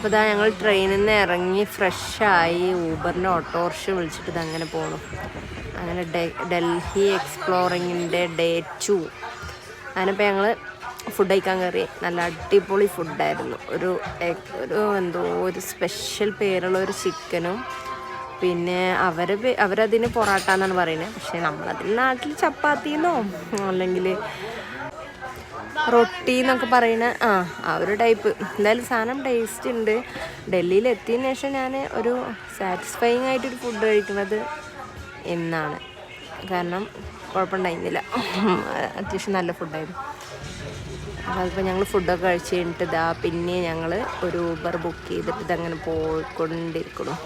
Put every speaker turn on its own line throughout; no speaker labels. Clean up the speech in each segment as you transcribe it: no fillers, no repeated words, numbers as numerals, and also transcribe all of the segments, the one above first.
അപ്പോൾ ഇതാ ഞങ്ങൾ ട്രെയിനിൽ നിന്ന് ഇറങ്ങി ഫ്രഷായി ഊബറിൻ്റെ ഓട്ടോറിക്ഷ വിളിച്ചിട്ട് ഇതങ്ങനെ പോകണം. അങ്ങനെ ഡൽഹി എക്സ്പ്ലോറിങ്ങിൻ്റെ ഡേ 2. അതിനിപ്പോൾ ഞങ്ങൾ ഫുഡ് കഴിക്കാൻ കയറി. നല്ല അടിപൊളി ഫുഡായിരുന്നു. ഒരു എന്തോ ഒരു സ്പെഷ്യൽ പേരുള്ള ഒരു ചിക്കനും, പിന്നെ അവരതിന് പൊറാട്ട എന്നാണ് പറയുന്നത്. പക്ഷേ നമ്മളതിന് നാട്ടിൽ ചപ്പാത്തിന്നോ അല്ലെങ്കിൽ റൊട്ടി എന്നൊക്കെ പറയുന്ന ആ ഒരു ടൈപ്പ്. എന്തായാലും സാധനം ടേസ്റ്റ് ഉണ്ട്. ഡൽഹിയിൽ എത്തിയതിന് ശേഷം ഞാൻ ഒരു സാറ്റിസ്ഫൈങ് ആയിട്ടൊരു ഫുഡ് കഴിക്കുന്നത് എന്നാണ്. കാരണം കുഴപ്പമുണ്ടായിരുന്നില്ല, അത്യാവശ്യം നല്ല ഫുഡായിരുന്നു. അപ്പോൾ അതിപ്പോൾ ഞങ്ങൾ ഫുഡൊക്കെ കഴിച്ച് കഴിഞ്ഞിട്ട് പിന്നെ ഞങ്ങൾ ഒരു ഊബർ ബുക്ക് ചെയ്തിട്ട് ഇതങ്ങനെ പോയിക്കൊണ്ടിരിക്കണം.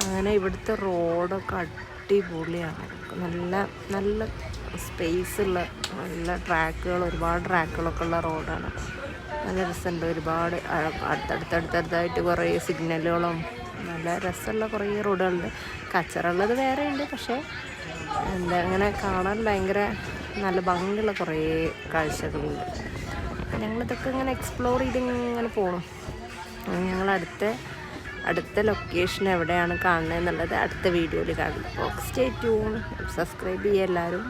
അങ്ങനെ ഇവിടുത്തെ റോഡൊക്കെ അടിപൊളിയാണ്. നല്ല നല്ല സ്പേസുള്ള നല്ല ഒരുപാട് ട്രാക്കുകളൊക്കെ ഉള്ള റോഡാണ്. നല്ല രസമുണ്ട്. ഒരുപാട് അടുത്തടുത്തായിട്ട് കുറേ സിഗ്നലുകളും നല്ല രസമുള്ള കുറേ റോഡുകളുണ്ട്. കച്ചറുള്ളത് വേറെ ഉണ്ട്, പക്ഷേ അങ്ങനെ കാണാൻ ഭയങ്കര നല്ല ഭംഗിയുള്ള കുറേ കാഴ്ചകളുണ്ട്. ഞങ്ങളിതൊക്കെ ഇങ്ങനെ എക്സ്പ്ലോർ ചെയ്തിങ്ങനെ പോകണം. ഞങ്ങൾ അടുത്ത ലൊക്കേഷൻ എവിടെയാണ് കാണുന്നത് എന്നുള്ളത് അടുത്ത വീഡിയോയിൽ കാണും. അപ്പോൾ സ്റ്റേ ട്യൂൺ, സബ്സ്ക്രൈബ് ചെയ്യുക എല്ലാവരും.